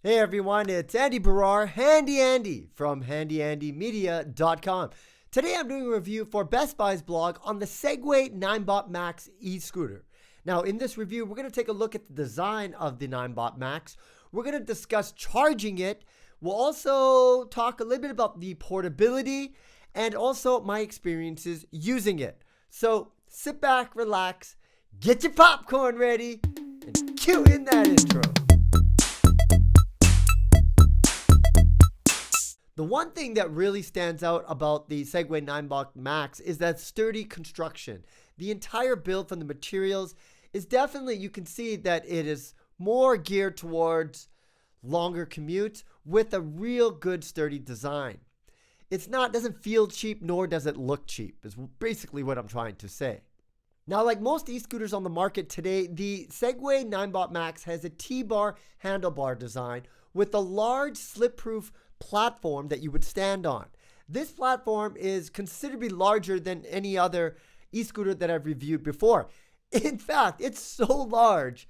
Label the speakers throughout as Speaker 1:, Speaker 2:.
Speaker 1: Hey everyone, it's Andy Barrar, Handy Andy from handyandymedia.com. Today I'm doing a review for Best Buy's blog on the Segway Ninebot Max e-scooter. Now in this review, we're going to take a look at the design of the Ninebot Max. We're going to discuss charging it. We'll also talk a little bit about the portability and also my experiences using it. So sit back, relax, get your popcorn ready, and cue in that intro. The one thing that really stands out about the Segway Ninebot Max is that sturdy construction. The entire build from the materials is definitely, you can see that it is more geared towards longer commutes with a real good sturdy design. Doesn't feel cheap, nor does it look cheap, is basically what I'm trying to say. Now, like most e-scooters on the market today, the Segway Ninebot Max has a T-bar handlebar design with a large slip-proof platform that you would stand on. This platform is considerably larger than any other e-scooter that I've reviewed before. In fact, it's so large,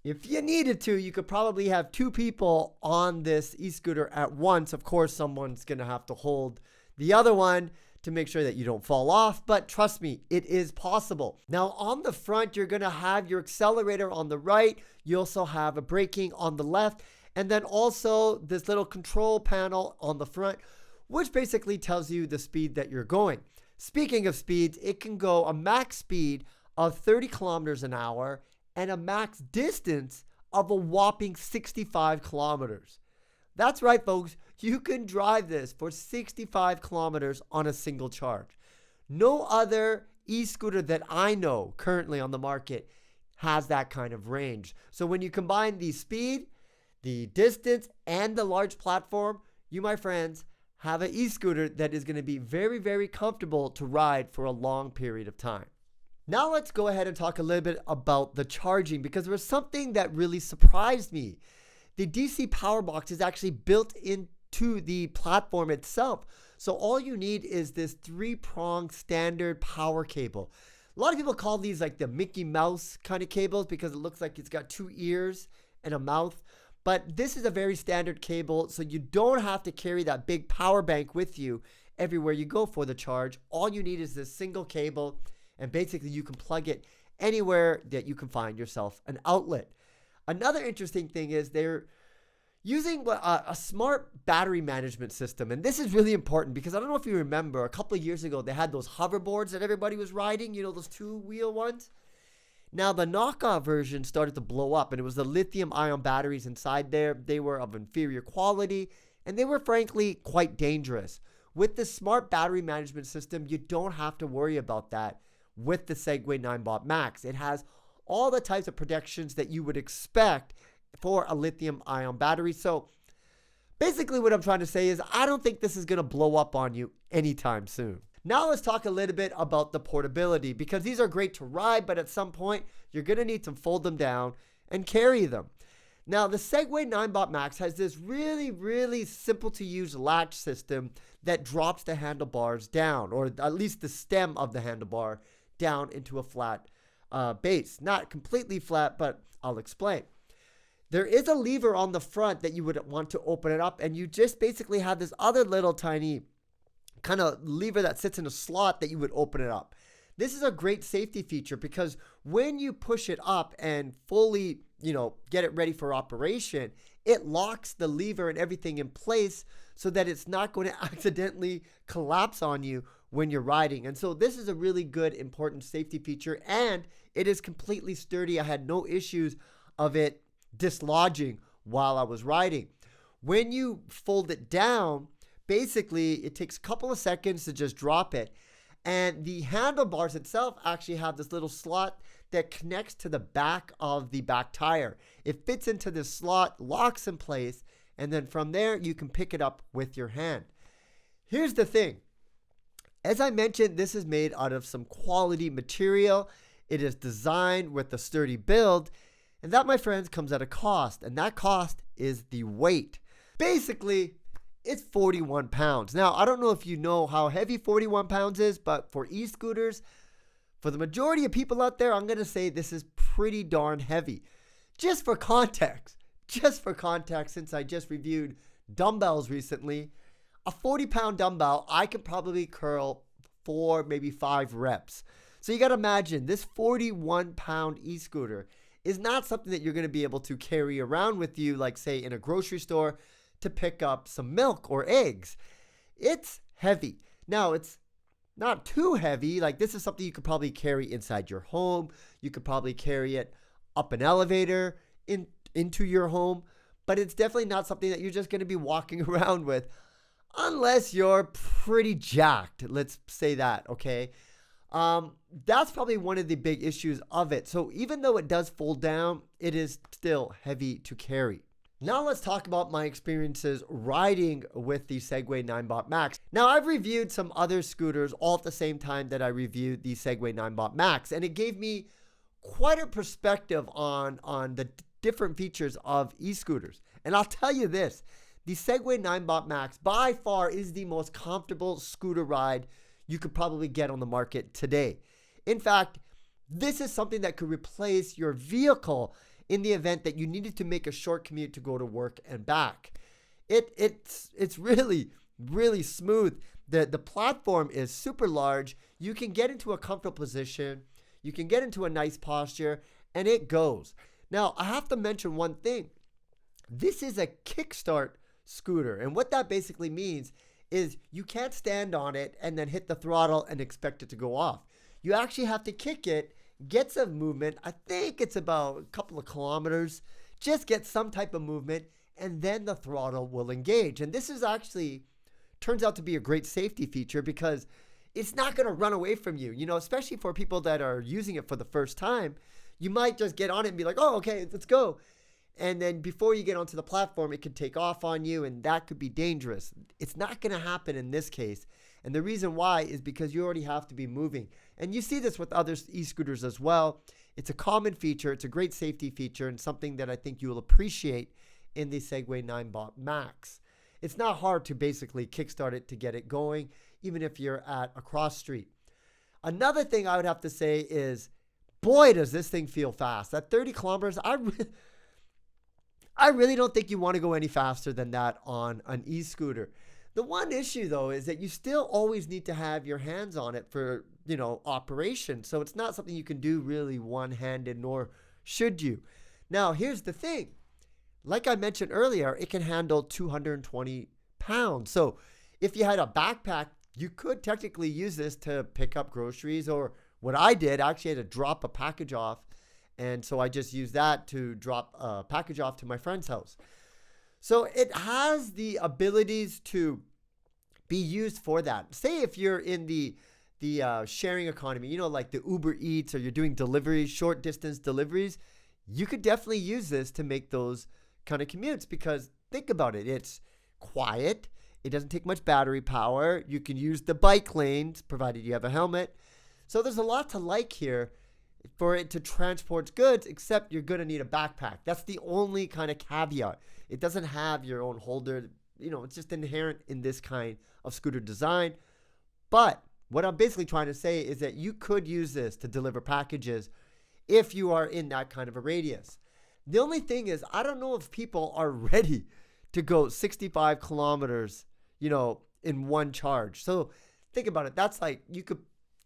Speaker 1: if you needed to, you could probably have two people on this e-scooter at once. Of course, someone's going to have to hold the other one to make sure that you don't fall off, but trust me, it is possible. Now, on the front, you're going to have your accelerator on the right. You also have a braking on the left. And then also this little control panel on the front, which basically tells you the speed that you're going. Speaking of speeds, it can go a max speed of 30 kilometers an hour and a max distance of a whopping 65 kilometers. That's right, folks. You can drive this for 65 kilometers on a single charge. No other e-scooter that I know currently on the market has that kind of range. So when you combine the speed, the distance, and the large platform, you, my friends, have an e-scooter that is going to be very, very comfortable to ride for a long period of time. Now let's go ahead and talk a little bit about the charging, because there was something that really surprised me. The DC power box is actually built into the platform itself. So all you need is this 3-prong standard power cable. A lot of people call these like the Mickey Mouse kind of cables because it looks like it's got 2 ears and a mouth. But this is a very standard cable, so you don't have to carry that big power bank with you everywhere you go for the charge. All you need is this single cable, and basically you can plug it anywhere that you can find yourself an outlet. Another interesting thing is they're using a smart battery management system, and this is really important because I don't know if you remember, a couple of years ago they had those hoverboards that everybody was riding, you know, those 2-wheel ones. Now, the knockoff version started to blow up, and it was the lithium-ion batteries inside there. They were of inferior quality, and they were, frankly, quite dangerous. With the smart battery management system, you don't have to worry about that with the Segway Ninebot Max. It has all the types of protections that you would expect for a lithium-ion battery. So, basically what I'm trying to say is I don't think this is going to blow up on you anytime soon. Now let's talk a little bit about the portability, because these are great to ride, but at some point you're going to need to fold them down and carry them. Now the Segway Ninebot Max has this really, really simple to use latch system that drops the handlebars down, or at least the stem of the handlebar down into a flat base. Not completely flat, but I'll explain. There is a lever on the front that you would want to open it up, and you just basically have this other little tiny kind of lever that sits in a slot that you would open it up. This is a great safety feature because when you push it up and fully, get it ready for operation, it locks the lever and everything in place so that it's not going to accidentally collapse on you when you're riding. And so this is a really good, important safety feature, and it is completely sturdy. I had no issues of it dislodging while I was riding. When you fold it down, basically, it takes a couple of seconds to just drop it. And the handlebars itself actually have this little slot that connects to the back of the back tire. It fits into this slot, locks in place, and then from there, you can pick it up with your hand. Here's the thing. As I mentioned, this is made out of some quality material. It is designed with a sturdy build, and that, my friends, comes at a cost, and that cost is the weight. Basically, it's 41 pounds. Now, I don't know if you know how heavy 41 pounds is, but for e-scooters, For the majority of people out there, I'm going to say this is pretty darn heavy. Just for context, since I just reviewed dumbbells recently, a 40-pound dumbbell, I can probably curl 4, maybe 5 reps. So you got to imagine this 41-pound e-scooter is not something that you're going to be able to carry around with you, like say in a grocery store to pick up some milk or eggs. It's heavy. Now, it's not too heavy. Like this is something you could probably carry inside your home. You could probably carry it up an elevator into your home, but it's definitely not something that you're just going to be walking around with unless you're pretty jacked. Let's say that, okay? That's probably one of the big issues of it. So even though it does fold down, it is still heavy to carry. Now let's talk about my experiences riding with the Segway Ninebot Max. Now I've reviewed some other scooters all at the same time that I reviewed the Segway Ninebot Max, and it gave me quite a perspective on the different features of e-scooters. And I'll tell you this, the Segway Ninebot Max by far is the most comfortable scooter ride you could probably get on the market today. In fact, this is something that could replace your vehicle in the event that you needed to make a short commute to go to work and back. It's really, really smooth. The platform is super large. You can get into a comfortable position. You can get into a nice posture, and it goes. Now, I have to mention one thing. This is a kickstart scooter, and what that basically means is you can't stand on it and then hit the throttle and expect it to go off. You actually have to kick it, get some movement. I think it's about a couple of kilometers. Just get some type of movement, and then the throttle will engage. And this is actually turns out to be a great safety feature because it's not going to run away from you. You know, especially for people that are using it for the first time, you might just get on it and be like, oh, okay, let's go. And then before you get onto the platform, it could take off on you, and that could be dangerous. It's not going to happen in this case. And the reason why is because you already have to be moving. And you see this with other e-scooters as well. It's a common feature. It's a great safety feature and something that I think you will appreciate in the Segway Ninebot Max. It's not hard to basically kickstart it to get it going, even if you're at a cross street. Another thing I would have to say is, boy, does this thing feel fast. At 30 kilometers, I really don't think you want to go any faster than that on an e-scooter. The one issue, though, is that you still always need to have your hands on it for, operation. So it's not something you can do really one-handed, nor should you. Now, here's the thing. Like I mentioned earlier, it can handle 220 pounds. So if you had a backpack, you could technically use this to pick up groceries, or what I did, I actually had to drop a package off. And so I just used that to drop a package off to my friend's house. So it has the abilities to be used for that. Say if you're in the sharing economy, like the Uber Eats, or you're doing deliveries, short distance deliveries, you could definitely use this to make those kind of commutes, because think about it. It's quiet. It doesn't take much battery power. You can use the bike lanes, provided you have a helmet. So there's a lot to like here for it to transport goods, except you're going to need a backpack. That's the only kind of caveat. It doesn't have your own holder. It's just inherent in this kind of scooter design. But what I'm basically trying to say is that you could use this to deliver packages if you are in that kind of a radius. The only thing is, I don't know if people are ready to go 65 kilometers, in one charge. So think about it. That's like, you could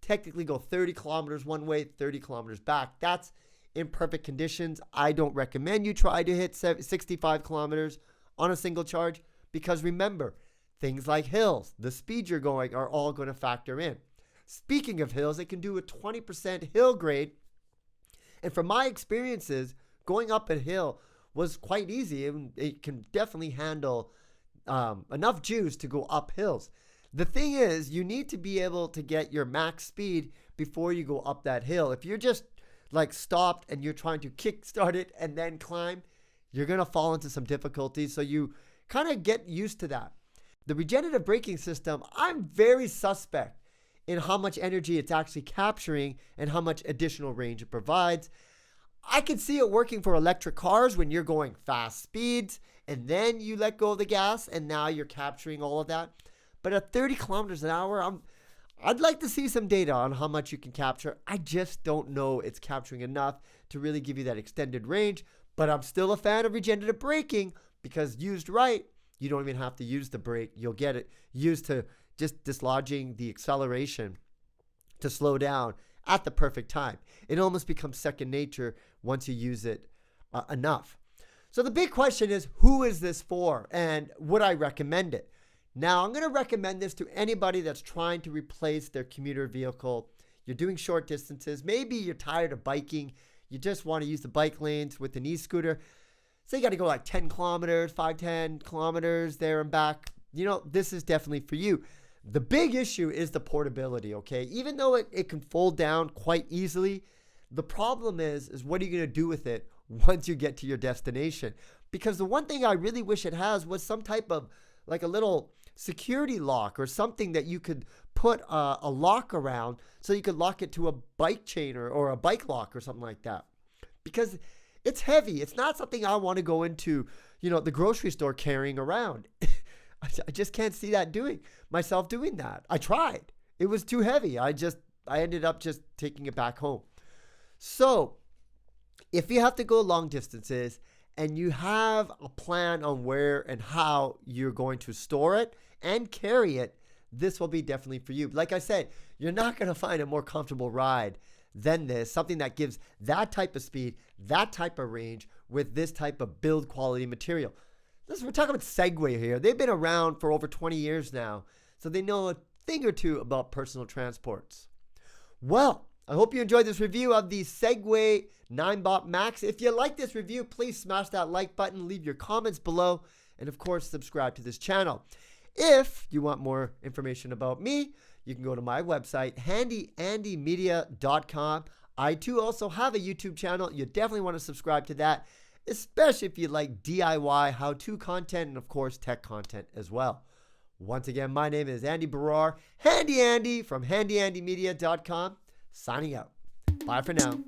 Speaker 1: technically go 30 kilometers one way, 30 kilometers back. That's in perfect conditions. I don't recommend you try to hit 65 kilometers on a single charge, because remember, things like hills, the speed you're going, are all going to factor in. Speaking of hills, it can do a 20% hill grade. And from my experiences, going up a hill was quite easy, and it can definitely handle enough juice to go up hills. The thing is, you need to be able to get your max speed before you go up that hill. If you're just like stopped and you're trying to kickstart it and then climb, you're going to fall into some difficulties. So you kind of get used to that. The regenerative braking system, I'm very suspect in how much energy it's actually capturing and how much additional range it provides. I can see it working for electric cars when you're going fast speeds and then you let go of the gas and now you're capturing all of that. But at 30 kilometers an hour, I'd like to see some data on how much you can capture. I just don't know it's capturing enough to really give you that extended range, but I'm still a fan of regenerative braking because used right, you don't even have to use the brake. You'll get it used to just dislodging the acceleration to slow down at the perfect time. It almost becomes second nature once you use it enough. So the big question is, who is this for and would I recommend it? Now, I'm going to recommend this to anybody that's trying to replace their commuter vehicle. You're doing short distances. Maybe you're tired of biking. You just want to use the bike lanes with an e-scooter. So you got to go like 10 kilometers, 10 kilometers there and back. This is definitely for you. The big issue is the portability, okay? Even though it can fold down quite easily, the problem is what are you going to do with it once you get to your destination? Because the one thing I really wish it has was some type of like a little security lock or something that you could put a lock around so you could lock it to a bike chain or a bike lock or something like that. Because it's heavy. It's not something I want to go into, the grocery store carrying around. I just can't see myself doing that. I tried. It was too heavy. I ended up just taking it back home. So if you have to go long distances and you have a plan on where and how you're going to store it and carry it, this will be definitely for you. Like I said, you're not going to find a more comfortable ride than this, something that gives that type of speed, that type of range with this type of build quality material. Listen, we're talking about Segway here. They've been around for over 20 years now, so they know a thing or two about personal transports. Well, I hope you enjoyed this review of the Segway Ninebot Max. If you like this review, please smash that like button, leave your comments below, and of course, subscribe to this channel. If you want more information about me, you can go to my website, handyandymedia.com. I too also have a YouTube channel. You definitely want to subscribe to that, especially if you like DIY how-to content and, of course, tech content as well. Once again, my name is Andy Barrar, Handy Andy from handyandymedia.com, signing out. Bye for now.